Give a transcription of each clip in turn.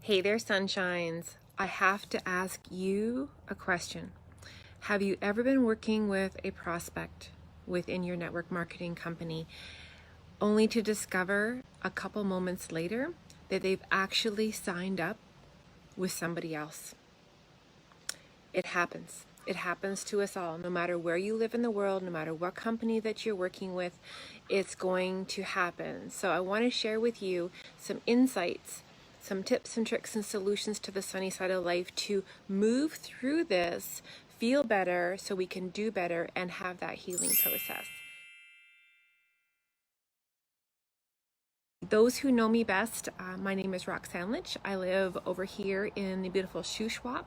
Hey there, sunshines. I have to ask you a question. Have you ever been working with a prospect within your network marketing company only to discover a couple moments later that they've actually signed up with somebody else? It happens. It happens to us all. No matter where you live in the world, no matter what company that you're working with, it's going to happen. So I want to share with you some insights, some tips and tricks and solutions to the sunny side of life to move through this, feel better so we can do better and have that healing process. Those who know me best, my name is Roxanne Lynch. I live over here in the beautiful Shuswap,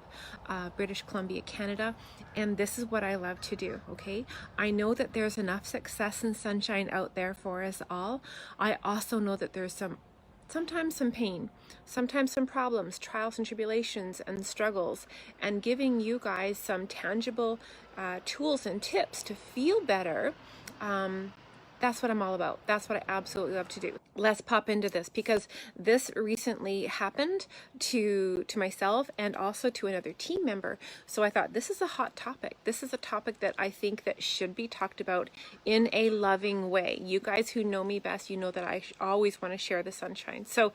British Columbia, Canada, and this is what I love to do, okay? I know that there's enough success and sunshine out there for us all. I also know that there's sometimes some pain, sometimes some problems, trials and tribulations and struggles, and giving you guys some tangible tools and tips to feel better. That's what I'm all about. That's what I absolutely love to do. Let's pop into this because this recently happened to myself and also to another team member. So I thought this is a hot topic. This is a topic that I think that should be talked about in a loving way. You guys who know me best, you know that I always want to share the sunshine. So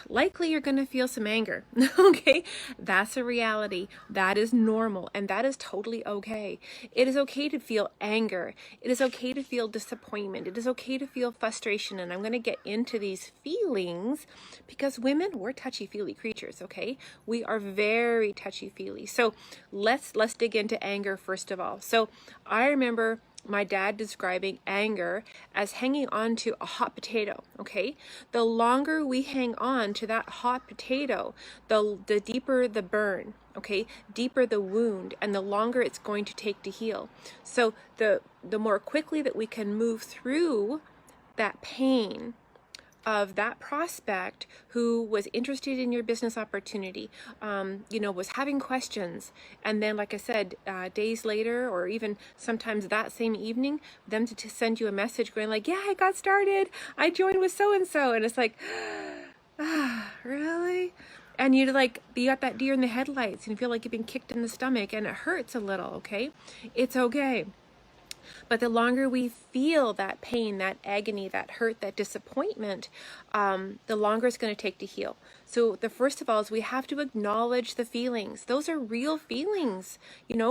likely you're going to feel some anger. Okay, that's a reality. That is normal, and that is totally okay. It is okay to feel anger. It is okay to feel disappointment. It is okay to feel frustration, and I'm going to get into these feelings because women, we're touchy-feely creatures. Okay, we are very touchy-feely. So let's dig into anger first of all. So I remember my dad describing anger as hanging on to a hot potato, okay? The longer we hang on to that hot potato, the deeper the burn, okay? Deeper the wound, and the longer it's going to take to heal. So the more quickly that we can move through that pain of that prospect who was interested in your business opportunity, was having questions. And then, like I said, days later, or even sometimes that same evening, them to send you a message going like, yeah, I got started. I joined with so-and-so. And it's like, really? And you got that deer in the headlights and you feel like you've been kicked in the stomach and it hurts a little, okay? It's okay. But the longer we feel that pain, that agony, that hurt, that disappointment, the longer it's going to take to heal. So the first of all is we have to acknowledge the feelings. Those are real feelings,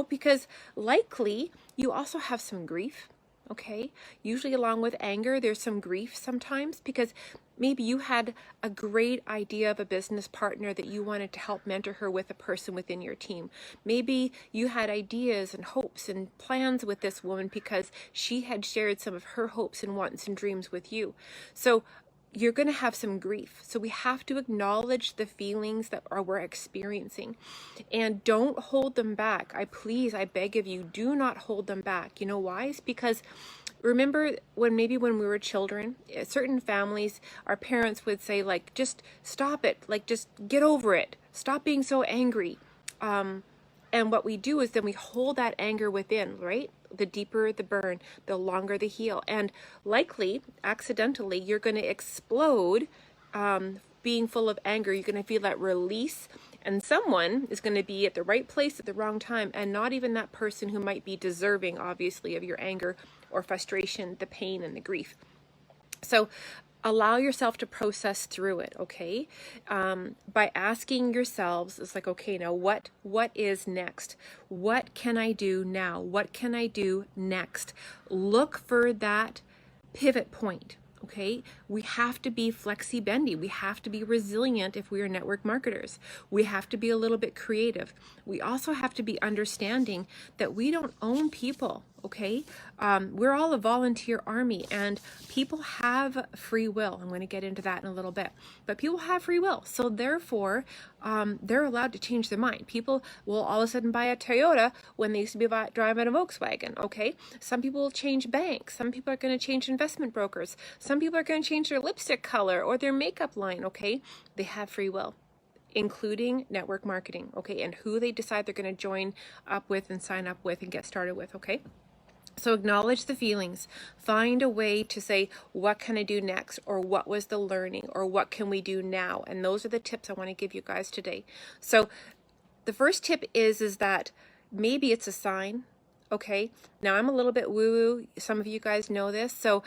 because likely you also have some grief. Okay, usually along with anger, there's some grief sometimes because maybe you had a great idea of a business partner that you wanted to help mentor her with a person within your team. Maybe you had ideas and hopes and plans with this woman because she had shared some of her hopes and wants and dreams with you. So you're going to have some grief. So we have to acknowledge the feelings that we're experiencing and don't hold them back. I beg of you, do not hold them back. You know why? It's because remember when we were children, certain families, our parents would say like, just stop it. Like, just get over it. Stop being so angry. And what we do is then we hold that anger within, right? The deeper the burn, the longer the heal. And likely, accidentally, you're going to explode being full of anger. You're going to feel that release. And someone is going to be at the right place at the wrong time. And not even that person who might be deserving, obviously, of your anger or frustration, the pain and the grief. So allow yourself to process through it, okay? By asking yourselves, it's like, okay, now what is next? What can I do now? What can I do next? Look for that pivot point, okay? We have to be flexi-bendy. We have to be resilient if we are network marketers. We have to be a little bit creative. We also have to be understanding that we don't own people, okay? We're all a volunteer army and people have free will. I'm going to get into that in a little bit, but people have free will. So therefore, they're allowed to change their mind. People will all of a sudden buy a Toyota when they used to be driving a Volkswagen, okay? Some people will change banks. Some people are going to change investment brokers. Some people are going to change their lipstick color or their makeup line, okay? They have free will, including network marketing, okay? And who they decide they're going to join up with and sign up with and get started with, okay? So acknowledge the feelings. Find a way to say, what can I do next? Or what was the learning? Or what can we do now? And those are the tips I want to give you guys today. So the first tip is that maybe it's a sign. Okay, now I'm a little bit woo-woo. Some of you guys know this. So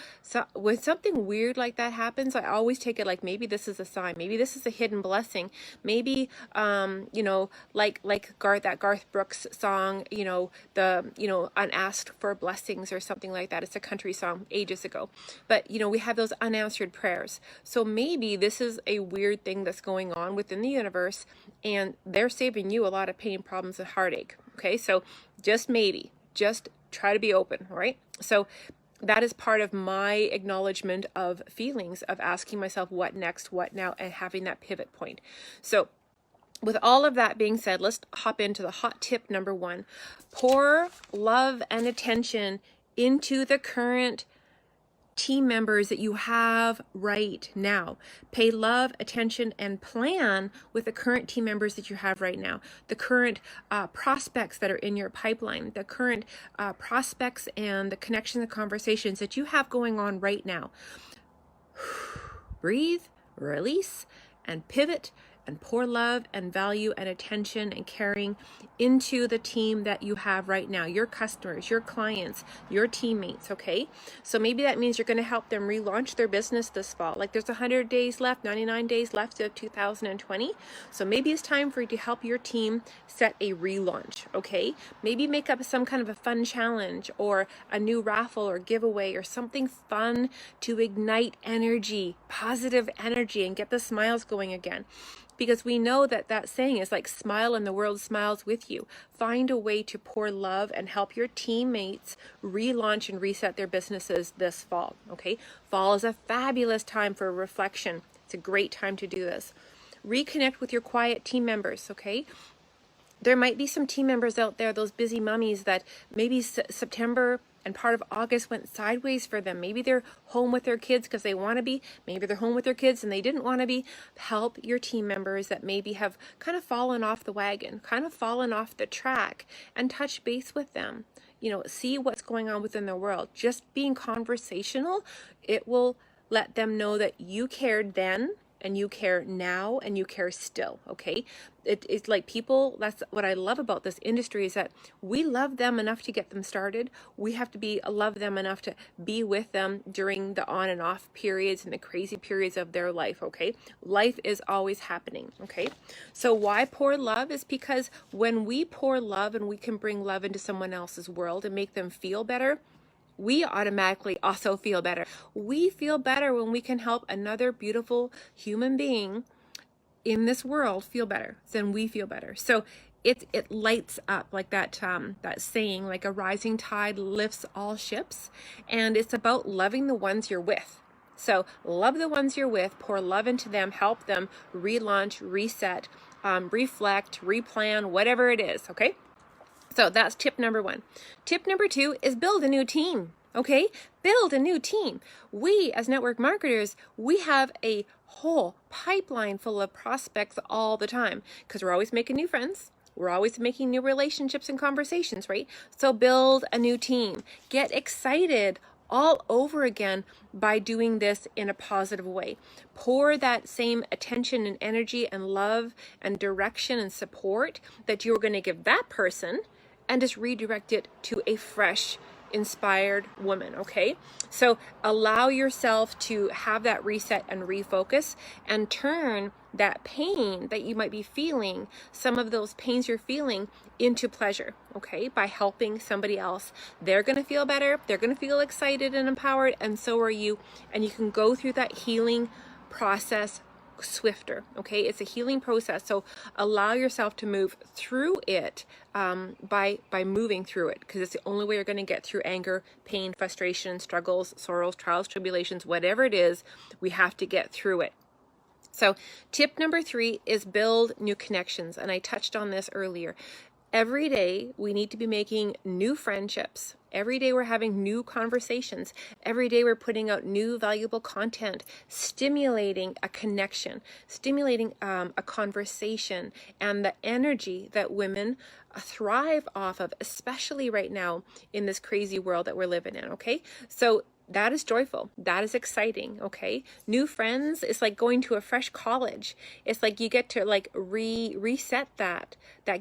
when something weird like that happens, I always take it like maybe this is a sign. Maybe this is a hidden blessing. Maybe, like Garth Brooks song, unasked for blessings or something like that. It's a country song ages ago. But, we have those unanswered prayers. So maybe this is a weird thing that's going on within the universe, and they're saving you a lot of pain, problems, and heartache. Okay, so just maybe. Just try to be open, right? So that is part of my acknowledgement of feelings, of asking myself what next, what now, and having that pivot point. So with all of that being said, let's hop into the hot tip number 1. Pour love and attention into the current team members that you have right now. Pay love, attention, and plan with the current team members that you have right now. The current prospects that are in your pipeline, the current prospects and the connections and conversations that you have going on right now. Breathe, release, and pivot, and pour love and value and attention and caring into the team that you have right now, your customers, your clients, your teammates, okay? So maybe that means you're going to help them relaunch their business this fall. Like there's 100 days left, 99 days left of 2020. So maybe it's time for you to help your team set a relaunch, okay? Maybe make up some kind of a fun challenge or a new raffle or giveaway or something fun to ignite energy, positive energy, and get the smiles going again. Because we know that saying is like smile and the world smiles with you. Find a way to pour love and help your teammates relaunch and reset their businesses this fall, okay? Fall is a fabulous time for reflection. It's a great time to do this. Reconnect with your quiet team members, okay? There might be some team members out there, those busy mummies, that maybe September and part of August went sideways for them. Maybe they're home with their kids because they want to be. Maybe they're home with their kids and they didn't want to be. Help your team members that maybe have kind of fallen off the wagon, kind of fallen off the track, and touch base with them. See what's going on within their world. Just being conversational, it will let them know that you cared then, and you care now, and you care still, okay? It's like people, that's what I love about this industry, is that we love them enough to get them started. We have to love them enough to be with them during the on and off periods and the crazy periods of their life, okay? Life is always happening, okay? So why pour love? Is because when we pour love and we can bring love into someone else's world and make them feel better, we automatically also feel better. We feel better when we can help another beautiful human being in this world feel better. Then we feel better. So it lights up, like that saying, like a rising tide lifts all ships. And it's about loving the ones you're with. So love the ones you're with, pour love into them, help them relaunch, reset, reflect, replan, whatever it is, okay? So that's tip number 1. Tip number 2 is build a new team, okay? Build a new team. We, as network marketers, we have a whole pipeline full of prospects all the time because we're always making new friends. We're always making new relationships and conversations, right? So build a new team. Get excited all over again by doing this in a positive way. Pour that same attention and energy and love and direction and support that you're going to give that person, and just redirect it to a fresh, inspired woman, okay? So allow yourself to have that reset and refocus, and turn that pain that you might be feeling, some of those pains you're feeling, into pleasure, okay? By helping somebody else. They're going to feel better, they're going to feel excited and empowered, and so are you. And you can go through that healing process swifter, okay? It's a healing process, so allow yourself to move through it by moving through it, because it's the only way you're going to get through anger, pain, frustration, struggles, sorrows, trials, tribulations, whatever it is. We have to get through it. So tip number 3 is build new connections, and I touched on this earlier. Every day we need to be making new friendships. Every day we're having new conversations. Every day we're putting out new valuable content, stimulating a connection, stimulating a conversation, and the energy that women thrive off of, especially right now in this crazy world that we're living in, okay? So that is joyful. That is exciting, okay? New friends, it's like going to a fresh college. It's like you get to like reset that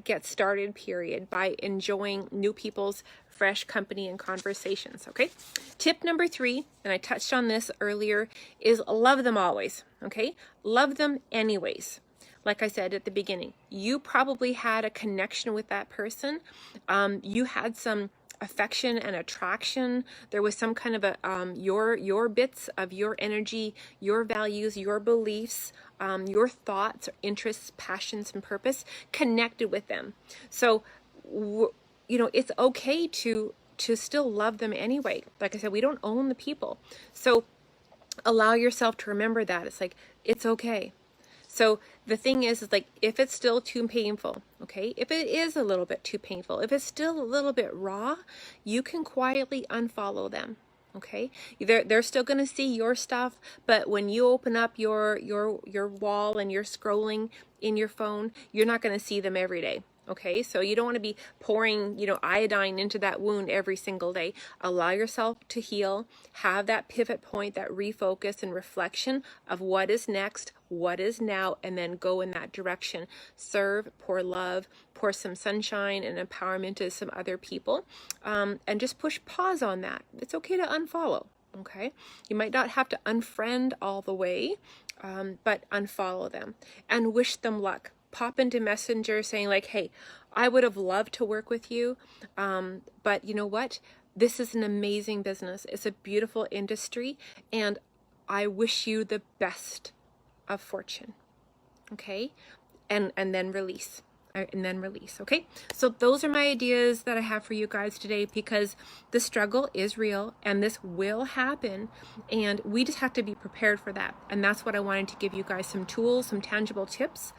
get started period by enjoying new people's fresh company and conversations, okay? Tip number 3, and I touched on this earlier, is love them always, okay? Love them anyways. Like I said at the beginning, you probably had a connection with that person. You had some affection and attraction. There was some kind of a your bits of your energy, your values, your beliefs, your thoughts, interests, passions, and purpose connected with them. So it's okay to still love them anyway. Like I said, we don't own the people. So allow yourself to remember that. It's like, it's okay. So the thing is like, if it's still too painful, okay, if it is a little bit too painful, if it's still a little bit raw, you can quietly unfollow them. Okay, they're still going to see your stuff, but when you open up your wall and you're scrolling in your phone, you're not going to see them every day. Okay, so you don't want to be pouring, iodine into that wound every single day. Allow yourself to heal, have that pivot point, that refocus and reflection of what is next, what is now, and then go in that direction. Serve, pour love, pour some sunshine and empowerment to some other people, and just push pause on that. It's okay to unfollow. Okay, you might not have to unfriend all the way, but unfollow them and wish them luck. Pop into Messenger saying like, hey, I would have loved to work with you, but you know what? This is an amazing business. It's a beautiful industry, and I wish you the best of fortune. Okay, and then release. Okay, so those are my ideas that I have for you guys today, because the struggle is real and this will happen, and we just have to be prepared for that. And that's what I wanted to give you guys, some tools, some tangible tips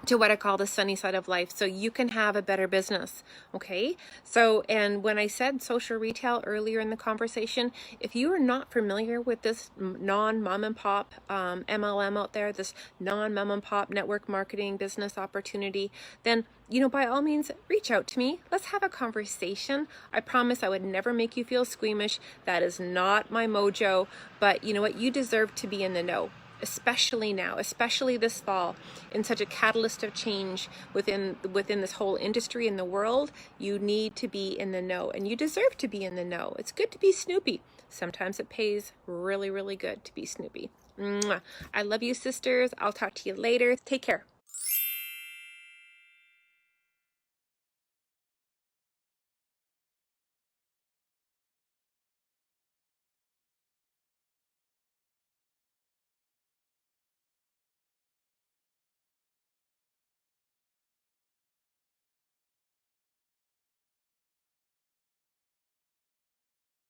to what I call the sunny side of life, so you can have a better business. Okay, so, and when I said social retail earlier in the conversation, if you are not familiar with this non-mom and pop MLM out there, this non-mom and pop network marketing business opportunity, then by all means, reach out to me. Let's have a conversation. I promise I would never make you feel squeamish. That is not my mojo. But you know what? You deserve to be in the know, especially now, especially this fall, in such a catalyst of change within this whole industry in the world. You need to be in the know, and you deserve to be in the know. It's good to be snoopy. Sometimes it pays really, really good to be snoopy. Mwah. I love you, sisters. I'll talk to you later. Take care.